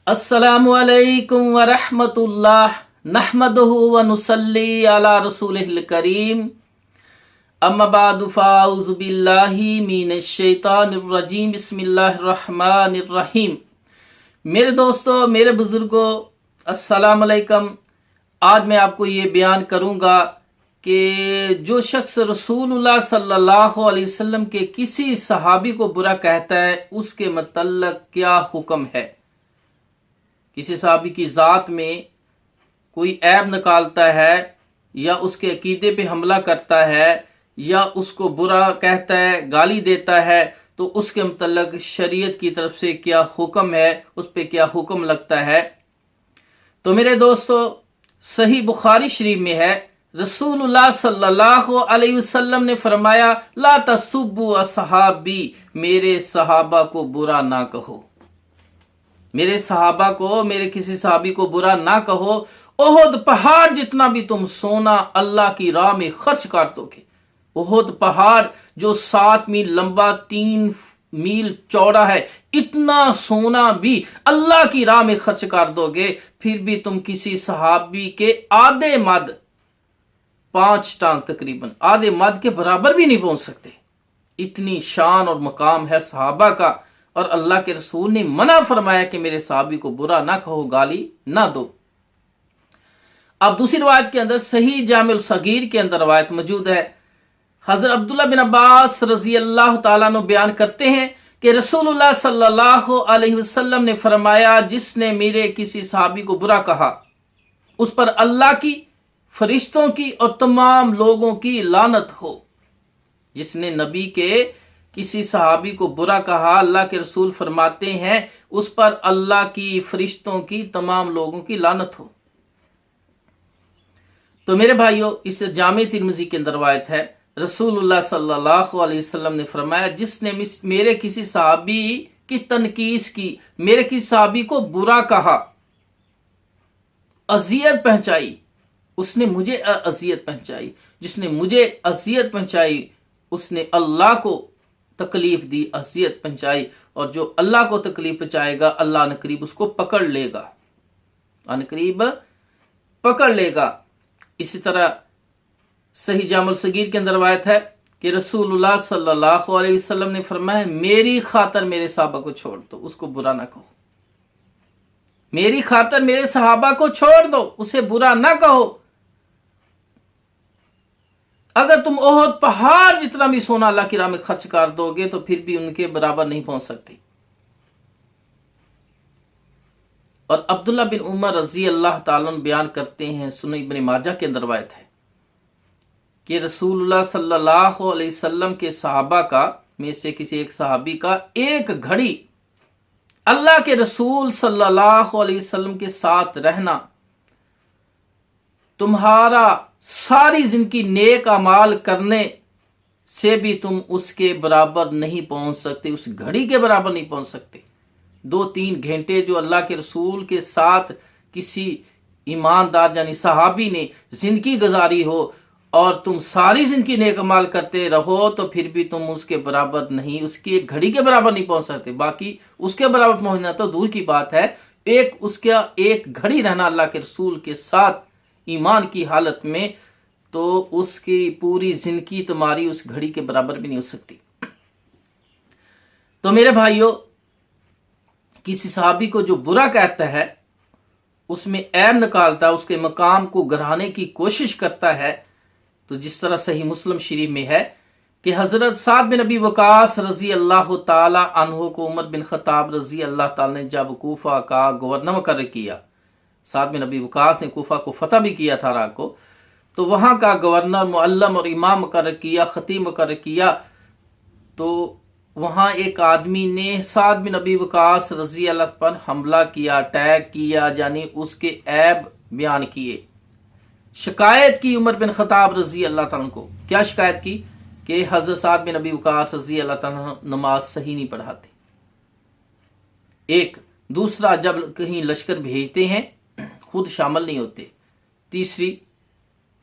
अस्सलामु अलैकुम व रहमतुल्लाह नहमदुहु व नुसल्ली अला रसूलिल करीम अम्मा बादु फ़ाउज़ु बिल्लाहि मिनश शैतानिर रजीम बिस्मिल्लाहिर रहमानिर रहीम। मेरे दोस्तों, मेरे बुजुर्गों, अस्सलाम अलैकुम। आज मैं आपको ये बयान करूंगा कि जो शख्स रसूलुल्लाह सल्लल्लाहु अलैहि वसल्लम के किसी सहाबी को बुरा कहता है उसके मतलब क्या हुक्म है। किसी सहाबी की ज़ात में कोई ऐब निकालता है या उसके अकीदे पे हमला करता है या उसको बुरा कहता है, गाली देता है, तो उसके मतलब शरीयत की तरफ से क्या हुक्म है, उस पे क्या हुक्म लगता है। तो मेरे दोस्तों, सही बुखारी शरीफ में है, रसूलुल्लाह सल्लल्लाहु अलैहि वसल्लम ने फरमाया, ला तसुब्बु असहाबी, मेरे सहाबा को बुरा ना कहो। मेरे सहाबा को, मेरे किसी सहाबी को बुरा ना कहो। ओहद पहाड़ जितना भी तुम सोना अल्लाह की राह में खर्च कर दोगे, ओहद पहाड़ जो 7 मील लंबा 3 मील चौड़ा है, इतना सोना भी अल्लाह की राह में खर्च कर दोगे, फिर भी तुम किसी सहाबी के आधे मद, 5 टांग तकरीबन आधे मद के बराबर भी नहीं पहुंच सकते। इतनी शान और मकाम है सहाबा का, और अल्लाह के रसूल ने मना फरमाया कि मेरे सहाबी को बुरा ना कहो, गाली ना दो। अब दूसरी रवायत के अंदर सही जामिल सगीर के अंदर रवायत मौजूद है। हजरत अब्दुल्लाह बिन अब्बास रजी अल्लाह ताला अन्हु बयान करते हैं कि रसूलुल्लाह सल्लल्लाहु अलैहि वसल्लम ने फरमाया, जिसने मेरे किसी सहाबी को बुरा कहा उस पर अल्लाह की, फरिश्तों की और तमाम लोगों की लानत हो। जिसने नबी के किसी सहाबी को बुरा कहा, अल्लाह के रसूल फरमाते हैं उस पर अल्लाह की, फरिश्तों की, तमाम लोगों की लानत हो। तो मेरे भाइयों, इस जामे तिरमिज़ी के अंदर रवायत है, रसूलुल्लाह सल्लल्लाहु अलैहि वसल्लम ने फरमाया, जिसने मेरे किसी सहाबी की तनकीस की, मेरे किसी सहाबी को बुरा कहा, अजियत पहुंचाई, उसने मुझे अजियत पहुंचाई, जिसने मुझे अजियत पहुंचाई उसने अल्लाह को तकलीफ दी, अजियत पहुंचाई, और जो अल्लाह को तकलीफ पहुंचाएगा अल्लाह अनकरीब उसको पकड़ लेगा, अनकरीब पकड़ लेगा। इसी तरह सही जामुल सगीर के अंदर रवायत है कि रसूलुल्लाह सल्लल्लाहु अलैहि वसल्लम ने फरमाया, मेरी खातर मेरे सहाबा को छोड़ दो, उसको बुरा ना कहो। मेरी खातर मेरे सहाबा को छोड़ दो, उसे बुरा ना कहो। अगर तुम ओहद पहाड़ जितना भी सोना अल्लाह की राह में खर्च कर दोगे तो फिर भी उनके बराबर नहीं पहुंच सकते। और अब्दुल्ला बिन उमर रजी अल्लाह ताला अन्हु बयान करते हैं, सुनन इब्न माजा के अंदर रवायत है कि रसूलुल्लाह सल्लल्लाहु अलैहि वसल्लम के सहाबा का, में से किसी एक सहाबी का एक घड़ी अल्लाह के रसूल सल्लल्लाहु अलैहि वसल्लम के साथ रहना तुम्हारा सारी जिंदगी नेक अमाल करने से भी तुम उसके बराबर नहीं पहुंच सकते, उस घड़ी के बराबर नहीं पहुंच सकते। 2-3 घंटे जो अल्लाह के रसूल के साथ किसी ईमानदार यानी सहाबी ने जिंदगी गुजारी हो और तुम सारी जिंदगी नेक अमाल करते रहो, तो फिर भी तुम उसके बराबर नहीं, उसकी एक घड़ी के बराबर नहीं पहुंच सकते। बाकी उसके बराबर पहुंचना तो दूर की बात है, उसका एक घड़ी रहना अल्लाह के रसूल के साथ ईमान की हालत में, तो उसकी पूरी जिंदगी तुम्हारी उस घड़ी के बराबर भी नहीं हो सकती। तो मेरे भाइयों, किसी सहाबी को जो बुरा कहता है, उसमें ऐब निकालता है, उसके मकाम को गिराने की कोशिश करता है, तो जिस तरह सही मुस्लिम शरीफ में है कि हजरत साद बिन अबी वकास रजी अल्लाह ताला अन्हु को उमर बिन खत्ताब रजी अल्लाह ताला ने जब कूफा का गवर्नर मुकर्रर किया, साद बिन अबी वकास ने कूफा को फतह भी किया था रात को, तो वहां का गवर्नर, मुअल्लम और इमाम मुकर्रर किया, खतीब मुकर्रर किया। तो वहां एक आदमी ने साद बिन अबी वकास रजी अल्लाह पर हमला किया, अटैक किया, यानी उसके ऐब बयान किए, शिकायत की उमर बिन खत्ताब रजी अल्लाह तआला को। क्या शिकायत की कि हजरत साद बिन अबी वकास रजी अल्लाह तआला नमाज सही नहीं पढ़ाते। एक दूसरा, जब कहीं लश्कर भेजते हैं खुद शामिल नहीं होते। तीसरी,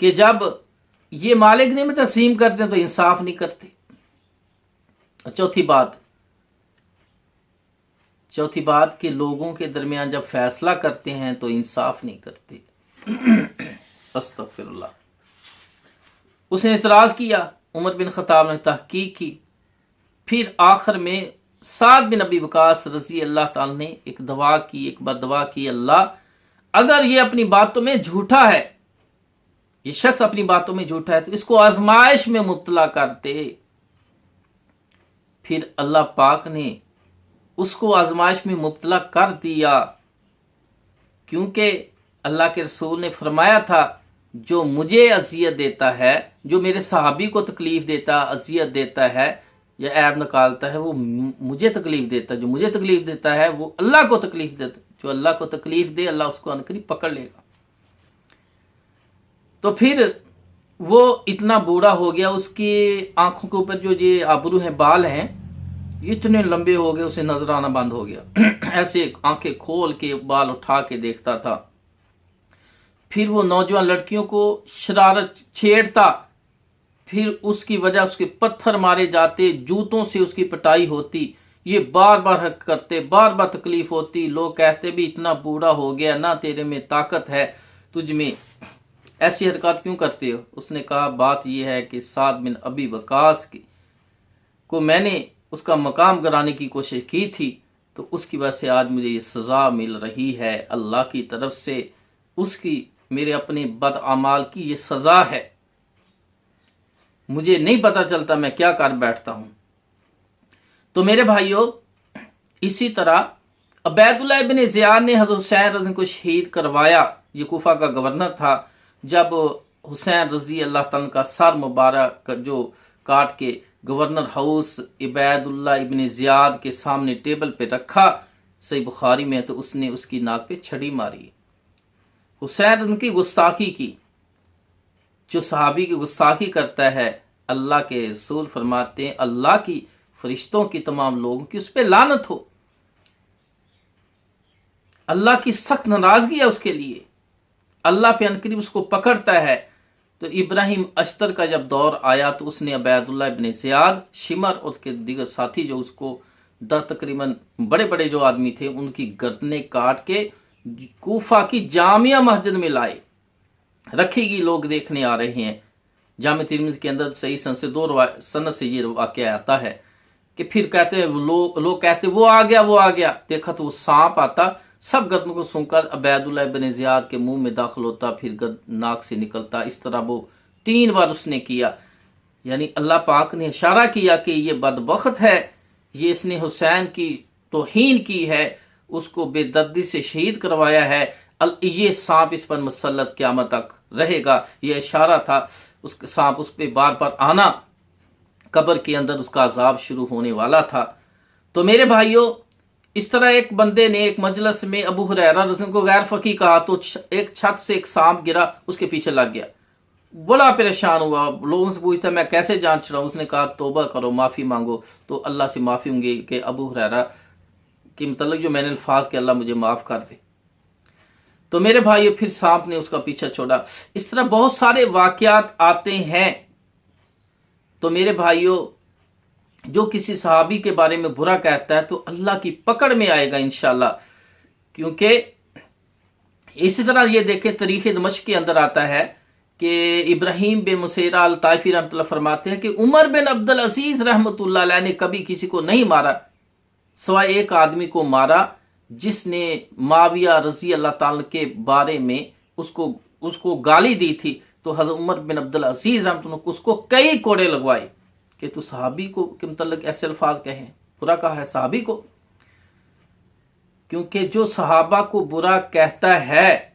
कि जब ये मालिक ने में तकसीम करते हैं तो इंसाफ नहीं करते। चौथी बात, चौथी बात कि लोगों के दरमियान जब फैसला करते हैं तो इंसाफ नहीं करते। अस्तगफिरुल्लाह। उसने इतराज़ किया, उमर बिन खत्ताब ने तहकीक की। फिर आखिर में साद बिन अबी वकास रजी अल्लाह ताला ने एक दवा की, एक बददुआ की, अल्लाह अगर ये अपनी बातों में झूठा है, ये शख्स अपनी बातों में झूठा है, तो इसको आजमाइश में मुब्तला करते। फिर अल्लाह पाक ने उसको आजमाइश में मुब्तला कर दिया, क्योंकि अल्लाह के रसूल ने फरमाया था जो मुझे अजियत देता है, जो मेरे सहाबी को तकलीफ देता, अजियत देता है या ऐब निकालता है, वो मुझे तकलीफ देता है। जो मुझे तकलीफ देता है वो अल्लाह को तकलीफ देता है। जो अल्लाह को तकलीफ दे अल्लाह उसको अनकरीब पकड़ लेगा। तो फिर वो इतना बूढ़ा हो गया, उसकी आंखों के ऊपर जो ये आबरू हैं, बाल हैं, इतने लंबे हो गए, उसे नजर आना बंद हो गया। ऐसे आंखें खोल के बाल उठा के देखता था। फिर वो नौजवान लड़कियों को शरारत छेड़ता, फिर उसकी वजह उसके पत्थर मारे जाते, जूतों से उसकी पिटाई होती। ये बार बार हक करते, बार बार तकलीफ होती। लोग कहते भी इतना बूढ़ा हो गया ना, तेरे में ताकत है, तुझ में ऐसी हरकत क्यों करते हो। उसने कहा बात यह है कि साद बिन अबी वकास को मैंने उसका मकाम गिराने की कोशिश की थी, तो उसकी वजह से आज मुझे ये सज़ा मिल रही है अल्लाह की तरफ से। उसकी, मेरे अपने बद अमाल की ये सज़ा है। मुझे नहीं पता चलता मैं क्या कर बैठता हूं। तो मेरे भाइयों, इसी तरह उबैदुल्लाह इब्न ज़ियाद ने हज़रत हुसैन रज़ी को शहीद करवाया। ये कूफा का गवर्नर था। जब हुसैन रज़ी अल्लाह तआला का सर मुबारक जो काट के गवर्नर हाउस उबैदुल्लाह इब्न ज़ियाद के सामने टेबल पे रखा, सही बुखारी में, तो उसने उसकी नाक पे छड़ी मारी। हुसैन उनकी गुस्ताखी की। जो सहाबी की गुस्ताखी करता है, अल्लाह के रसूल फरमाते हैं अल्लाह की, फरिश्तों की, तमाम लोगों की उस पर लानत हो। अल्लाह की सख्त नाराजगी है उसके लिए। अल्लाह पे अनकरीब उसको पकड़ता है। तो इब्राहिम अश्तर का जब दौर आया तो उसने उबैदुल्लाह इब्न ज़ियाद, शिमर और उसके दीगर साथी जो उसको तकरीबन बड़े बड़े जो आदमी थे, उनकी गर्दनें काट के कूफा की जामिया मस्जिद में लाए, रखेगी। लोग देखने आ रहे हैं। जामे तिरमिज़ी के अंदर सही सन से 2 सनद से ये वाक़या आता है कि फिर कहते हैं लोग कहते वो आ गया, वो आ गया। देखा तो वो सांप आता, सब गर्दन को सूंघकर उबैदुल्लाह इब्न ज़ियाद के मुंह में दाखिल होता, फिर नाक से निकलता। इस तरह वो 3 बार उसने किया। यानी अल्लाह पाक ने इशारा किया कि ये बदबख्त है, ये इसने हुसैन की तौहीन की है, उसको बेदर्दी से शहीद करवाया है, ये सांप इस पर मुसल्लत क़यामत तक रहेगा। ये इशारा था। उस सांप उस पर बार बार आना, कब्र के अंदर उसका अजाब शुरू होने वाला था। तो मेरे भाइयों, इस तरह एक बंदे ने एक मजलिस में अबू हुरैरा रज़ी को गैर फकी कहा, तो एक छत से एक सांप गिरा, उसके पीछे लग गया। बड़ा परेशान हुआ, लोगों से पूछता मैं कैसे जान छुड़ाऊं। उसने कहा तौबा करो, माफ़ी मांगो, तो अल्लाह से माफ़ी होंगी कि अबू हुरैरा कि मतलब जो मैंने अल्फाज के अल्लाह मुझे माफ़ कर दे। तो मेरे भाइयों, फिर सांप ने उसका पीछा छोड़ा। इस तरह बहुत सारे वाक़यात आते हैं। तो मेरे भाइयों, जो किसी सहाबी के बारे में बुरा कहता है तो अल्लाह की पकड़ में आएगा इंशाल्लाह। क्योंकि इसी तरह ये देखें, तारीख़ दमिश्क के अंदर आता है कि इब्राहिम बिन मुसैरा अल ताइफी रहमतुल्लाह फरमाते हैं कि उमर बिन अब्दुल अजीज रहमतुल्लाह अलैह ने कभी किसी को नहीं मारा, सिवाय एक आदमी को मारा जिसने माविया रजी अल्लाह ताला के बारे में उसको गाली दी थी। तो हज़रत उमर बिन अब्दुल अजीज रहमतुल्लाह उसको कई कोड़े लगवाए कि तू सहाबी को के मतलब ऐसे अल्फाज कहें, बुरा कहा है सहाबी को। क्योंकि जो सहाबा को बुरा कहता है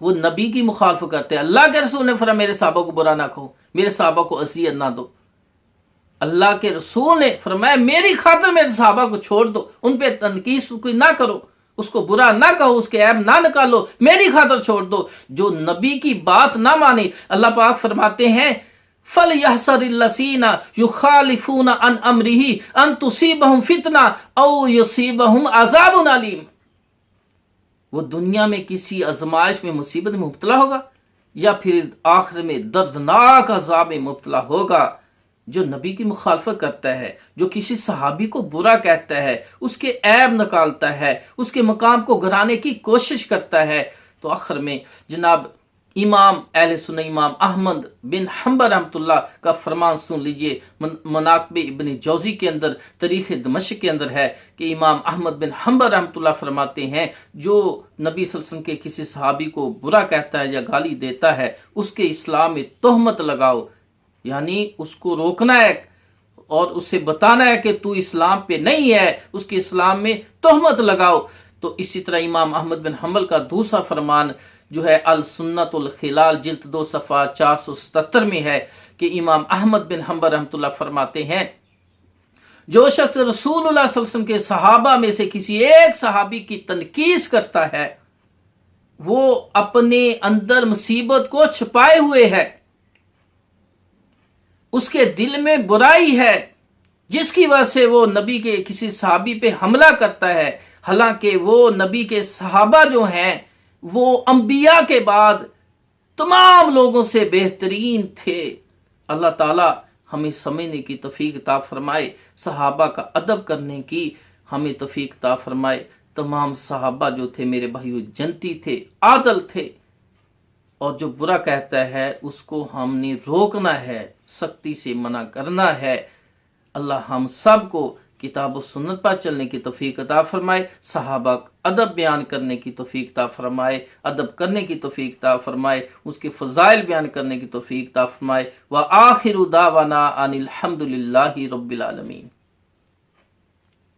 वो नबी की मुखालफत करते हैं। अल्लाह के रसूल ने फरमाया मेरे सहाबा को बुरा ना कहो, मेरे सहाबा को अज़ियत ना दो। अल्लाह के रसूल ने फरमाया मेरी खातिर मेरे सहाबा को छोड़ दो, उन पे तनकीस ना करो, उसको बुरा ना कहो, उसके ऐब ना निकालो, मेरी खातिर छोड़ दो। जो नबी की बात ना माने, अल्लाह पाक फरमाते हैं फल यहसरिल्लज़ीना युखालिफूना अन अमरिही अन तुसीबहुम फितना औ युसीबहुम अज़ाबुन अलीम। वो दुनिया में किसी आजमाइश में, मुसीबत में मुब्तला होगा या फिर आखिर में दर्दनाक अज़ाब में मुब्तला होगा। जो नबी की मुखालफत करता है, जो किसी सहाबी को बुरा कहता है, उसके ऐब निकालता है, उसके मकाम को गिराने की कोशिश करता है, तो आखिर में जनाब इमाम अहले सुन्नत इमाम अहमद बिन हंबल रहमतुल्लाह का फरमान सुन लीजिए। मनाक़िब इब्न जौज़ी के अंदर, तारीख़ दमिश्क के अंदर है कि इमाम अहमद बिन हंबल रहमतुल्लाह फरमाते हैं, जो नबी सल्लल्लाहु अलैहि वसल्लम के किसी सहाबी को बुरा कहता है या गाली देता है, उसके इस्लाम में तोहमत लगाओ, यानी उसको रोकना है और उसे बताना है कि तू इस्लाम पे नहीं है, उसके इस्लाम में तोहमत लगाओ। तो इसी तरह इमाम अहमद बिन हंबल का दूसरा फरमान जो है अल सुन्नतुल खिलाल जिल्द 2 सफ़ा 477 में है कि इमाम अहमद बिन हंबल रहमतुल्लाह फरमाते हैं, जो शख्स रसूलुल्लाह सल्लल्लाहु अलैहि वसल्लम के सहाबा में से किसी एक सहाबी की तनकीस करता है, वो अपने अंदर मुसीबत को छुपाए हुए है, उसके दिल में बुराई है, जिसकी वजह से वो नबी के किसी सहाबी पे हमला करता है, हालांकि वो नबी के सहाबा जो हैं वो अंबिया के बाद तमाम लोगों से बेहतरीन थे। अल्लाह ताला हमें समझने की तौफीक अता फरमाए, सहाबा का अदब करने की हमें तौफीक अता फरमाए। तमाम सहाबा जो थे मेरे भाइयों जन्नती थे, आदल थे, और जो बुरा कहता है उसको हमने रोकना है, सख्ती से मना करना है। अल्लाह हम सब को किताब और सुन्नत पर चलने की तौफीक अता फरमाए, सहाबा अदब बयान करने की तौफीक अता फरमाए, अदब करने की तौफीक अता फरमाए, उसके फ़ज़ाइल बयान करने की तौफीक अता फरमाए। व आखिरु दावाना अनिल हम्दुलिल्लाहि रब्बिल आलमीन।